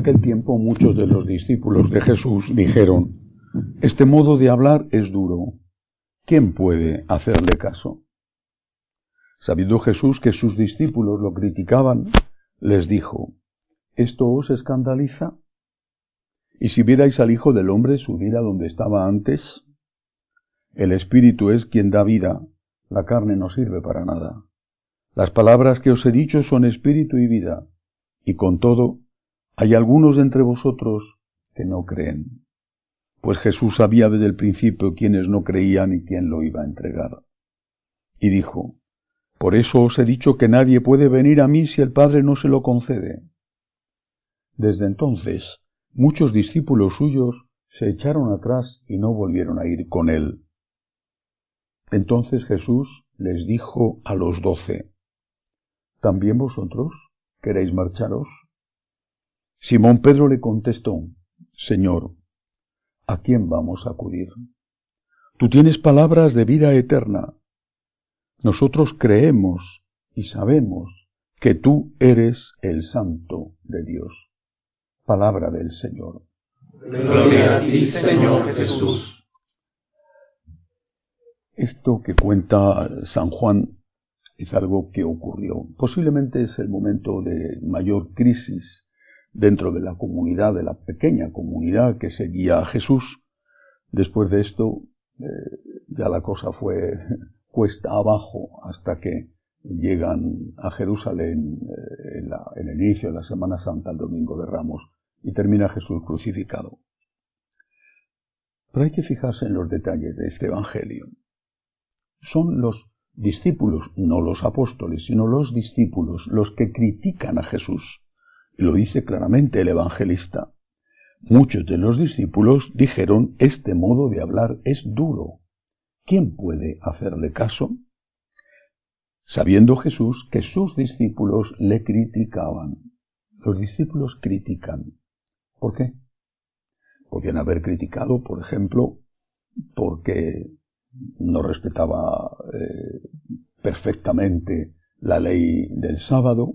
aquel tiempo muchos de los discípulos de Jesús dijeron: este modo de hablar es duro. ¿Quién puede hacerle caso? Sabiendo Jesús que sus discípulos lo criticaban, les dijo: ¿esto os escandaliza? ¿Y si vierais al Hijo del Hombre subir a donde estaba antes? El Espíritu es quien da vida, la carne no sirve para nada. Las palabras que os he dicho son espíritu y vida, y con todo, hay algunos de entre vosotros que no creen. Pues Jesús sabía desde el principio quiénes no creían y quién lo iba a entregar. Y dijo: por eso os he dicho que nadie puede venir a mí si el Padre no se lo concede. Desde entonces, muchos discípulos suyos se echaron atrás y no volvieron a ir con él. Entonces Jesús les dijo a los 12: ¿también vosotros queréis marcharos? Simón Pedro le contestó: Señor, ¿a quién vamos a acudir? Tú tienes palabras de vida eterna. Nosotros creemos y sabemos que tú eres el Santo de Dios. Palabra del Señor. Gloria a ti, Señor Jesús. Esto que cuenta San Juan es algo que ocurrió. Posiblemente es el momento de mayor crisis dentro de la comunidad, de la pequeña comunidad que seguía a Jesús. Después de esto, ya la cosa fue cuesta abajo hasta que llegan a Jerusalén en el inicio de la Semana Santa, el Domingo de Ramos, y termina Jesús crucificado. Pero hay que fijarse en los detalles de este Evangelio. Son los discípulos, no los apóstoles, sino los discípulos, los que critican a Jesús. Y lo dice claramente el evangelista. Muchos de los discípulos dijeron: este modo de hablar es duro. ¿Quién puede hacerle caso? Sabiendo Jesús que sus discípulos le criticaban. Los discípulos critican. ¿Por qué? Podían haber criticado, por ejemplo, porque no respetaba perfectamente la ley del sábado.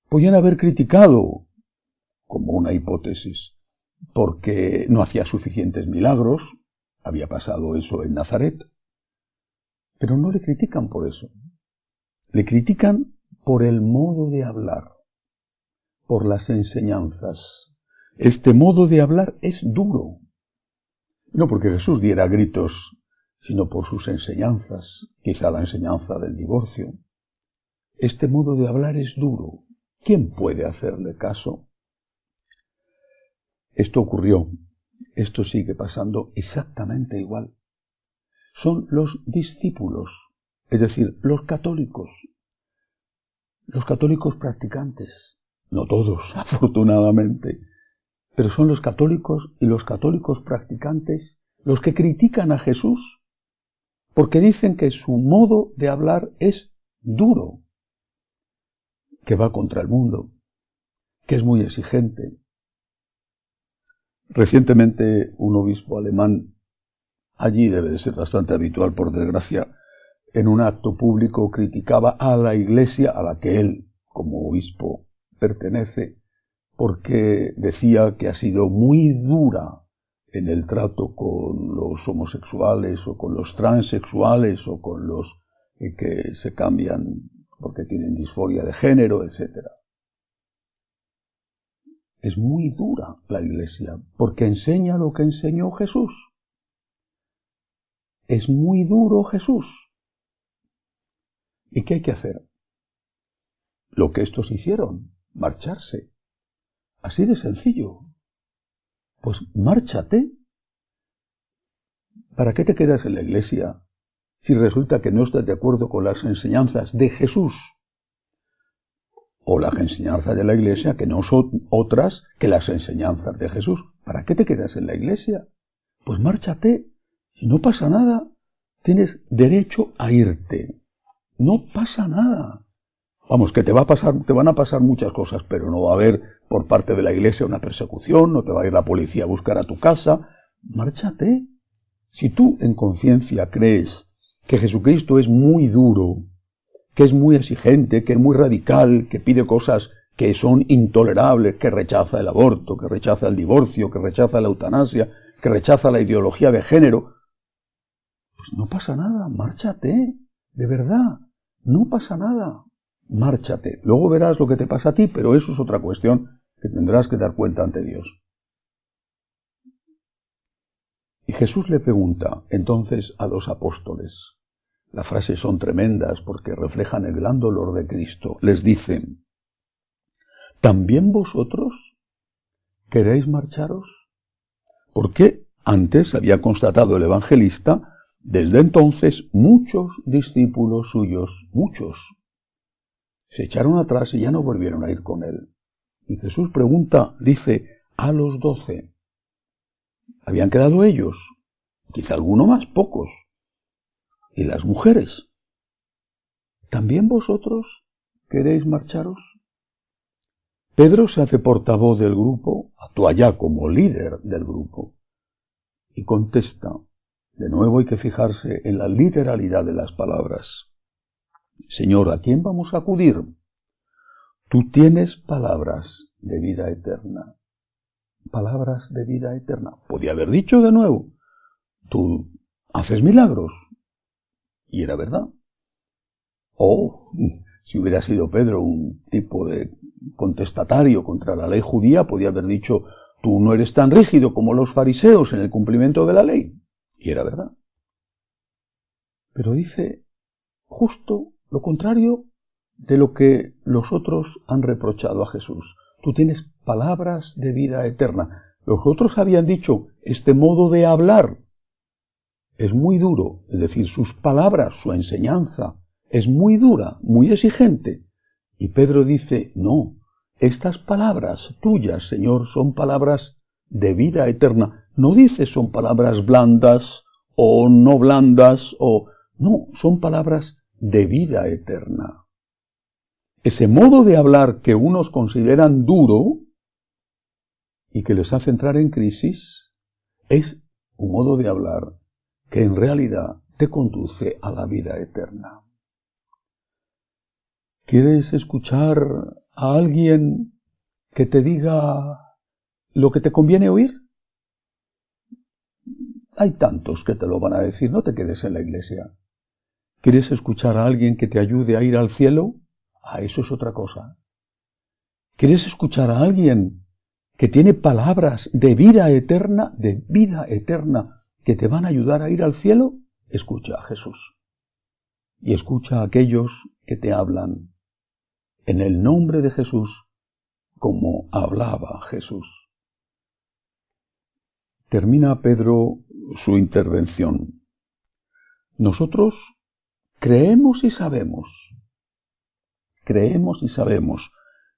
Podían haber criticado, como una hipótesis, porque no hacía suficientes milagros. Había pasado eso en Nazaret. Pero no le critican por eso. Le critican por el modo de hablar, por las enseñanzas. Este modo de hablar es duro. No porque Jesús diera gritos, sino por sus enseñanzas, quizá la enseñanza del divorcio. Este modo de hablar es duro. ¿Quién puede hacerle caso? Esto ocurrió. Esto sigue pasando exactamente igual. Son los discípulos, es decir, los católicos practicantes. No todos, afortunadamente, pero son los católicos y los católicos practicantes los que critican a Jesús, porque dicen que su modo de hablar es duro, que va contra el mundo, que es muy exigente. Recientemente un obispo alemán, allí debe de ser bastante habitual por desgracia, en un acto público criticaba a la Iglesia a la que él, como obispo, pertenece, porque decía que ha sido muy dura en el trato con los homosexuales o con los transexuales o con los que se cambian porque tienen disforia de género, etc. Es muy dura la Iglesia porque enseña lo que enseñó Jesús. Es muy duro Jesús. ¿Y qué hay que hacer? Lo que estos hicieron, marcharse. Así de sencillo. Pues márchate. ¿Para qué te quedas en la Iglesia si resulta que no estás de acuerdo con las enseñanzas de Jesús? O las enseñanzas de la Iglesia que no son otras que las enseñanzas de Jesús. ¿Para qué te quedas en la Iglesia? Pues márchate. Si no pasa nada, tienes derecho a irte. No pasa nada. Vamos, que te van a pasar muchas cosas, pero no va a haber por parte de la Iglesia una persecución, no te va a ir la policía a buscar a tu casa. Márchate. Si tú en conciencia crees que Jesucristo es muy duro, que es muy exigente, que es muy radical, que pide cosas que son intolerables, que rechaza el aborto, que rechaza el divorcio, que rechaza la eutanasia, que rechaza la ideología de género, pues no pasa nada, márchate, de verdad, no pasa nada, márchate. Luego verás lo que te pasa a ti, pero eso es otra cuestión que tendrás que dar cuenta ante Dios. Y Jesús le pregunta entonces a los apóstoles, las frases son tremendas porque reflejan el gran dolor de Cristo, les dicen, ¿también vosotros queréis marcharos? Porque antes había constatado el evangelista, desde entonces muchos discípulos suyos, muchos, se echaron atrás y ya no volvieron a ir con él. Y Jesús pregunta, dice, a los 12. Habían quedado ellos, quizá alguno más, pocos. ¿Y las mujeres? ¿También vosotros queréis marcharos? Pedro se hace portavoz del grupo, actúa ya como líder del grupo, y contesta, de nuevo hay que fijarse en la literalidad de las palabras. Señor, ¿a quién vamos a acudir? Tú tienes palabras de vida eterna. Palabras de vida eterna. Podía haber dicho de nuevo, tú haces milagros. Y era verdad. O, si hubiera sido Pedro un tipo de contestatario contra la ley judía, podía haber dicho, tú no eres tan rígido como los fariseos en el cumplimiento de la ley. Y era verdad. Pero dice justo lo contrario de lo que los otros han reprochado a Jesús. Tú tienes palabras de vida eterna. Los otros habían dicho, este modo de hablar es muy duro, es decir, sus palabras, su enseñanza, es muy dura, muy exigente. Y Pedro dice, no, estas palabras tuyas, Señor, son palabras de vida eterna. No dice son palabras blandas o no blandas, no, son palabras de vida eterna. Ese modo de hablar que unos consideran duro y que les hace entrar en crisis, es un modo de hablar que en realidad te conduce a la vida eterna. ¿Quieres escuchar a alguien que te diga lo que te conviene oír? Hay tantos que te lo van a decir, no te quedes en la iglesia. ¿Quieres escuchar a alguien que te ayude a ir al cielo? Eso es otra cosa. ¿Quieres escuchar a alguien que tiene palabras de vida eterna, que te van a ayudar a ir al cielo? Escucha a Jesús. Y escucha a aquellos que te hablan en el nombre de Jesús, como hablaba Jesús. Termina Pedro su intervención. Nosotros creemos y sabemos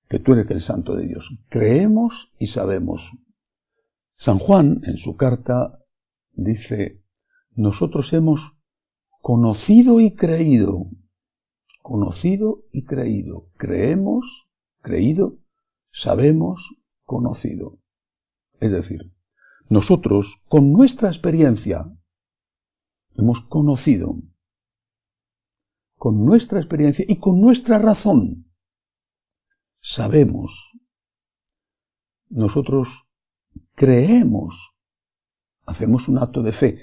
que tú eres el Santo de Dios. Creemos y sabemos. San Juan, en su carta, dice, nosotros hemos conocido y creído. Conocido y creído. Creemos, creído, sabemos, conocido. Es decir, nosotros, con nuestra experiencia, hemos conocido. Con nuestra experiencia y con nuestra razón, sabemos. Nosotros creemos, hacemos un acto de fe,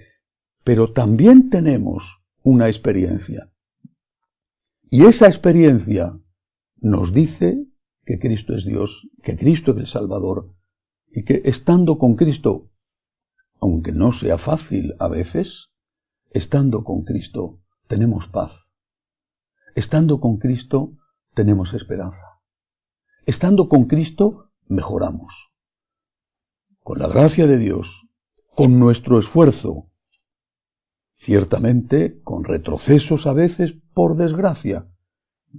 pero también tenemos una experiencia. Y esa experiencia nos dice que Cristo es Dios, que Cristo es el Salvador, y que estando con Cristo, aunque no sea fácil a veces, estando con Cristo tenemos paz. Estando con Cristo tenemos esperanza. Estando con Cristo mejoramos. Con la gracia de Dios, con nuestro esfuerzo, ciertamente con retrocesos a veces por desgracia,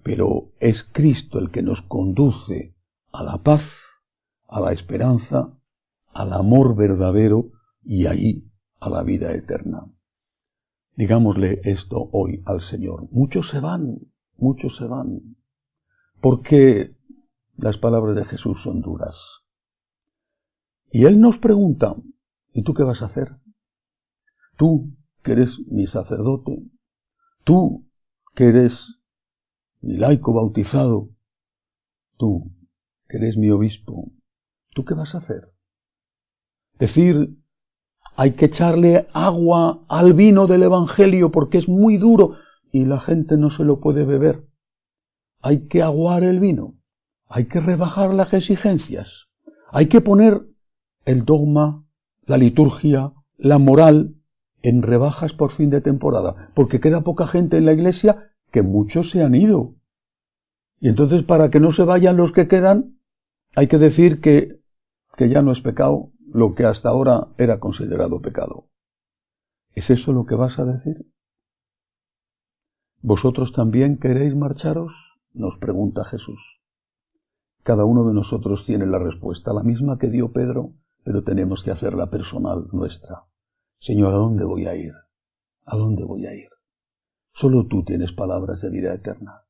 pero es Cristo el que nos conduce a la paz, a la esperanza, al amor verdadero y ahí a la vida eterna. Digámosle esto hoy al Señor. Muchos se van, porque las palabras de Jesús son duras. Y Él nos pregunta, ¿y tú qué vas a hacer? Tú, que eres mi sacerdote, tú, que eres mi laico bautizado, tú, que eres mi obispo, ¿tú qué vas a hacer? Decir, hay que echarle agua al vino del Evangelio porque es muy duro y la gente no se lo puede beber. Hay que aguar el vino, hay que rebajar las exigencias, hay que poner el dogma, la liturgia, la moral en rebajas por fin de temporada, porque queda poca gente en la iglesia, que muchos se han ido. Y entonces, para que no se vayan los que quedan, hay que decir que ya no es pecado lo que hasta ahora era considerado pecado. ¿Es eso lo que vas a decir? ¿Vosotros también queréis marcharos?, nos pregunta Jesús. Cada uno de nosotros tiene la respuesta, la misma que dio Pedro, pero tenemos que hacerla personal, nuestra. Señor, ¿a dónde voy a ir? ¿A dónde voy a ir? Solo tú tienes palabras de vida eterna.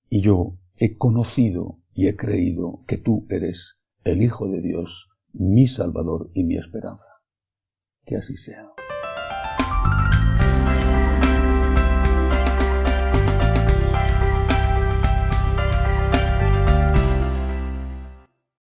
Y yo he conocido y he creído que tú eres el Hijo de Dios, mi Salvador y mi esperanza. Que así sea.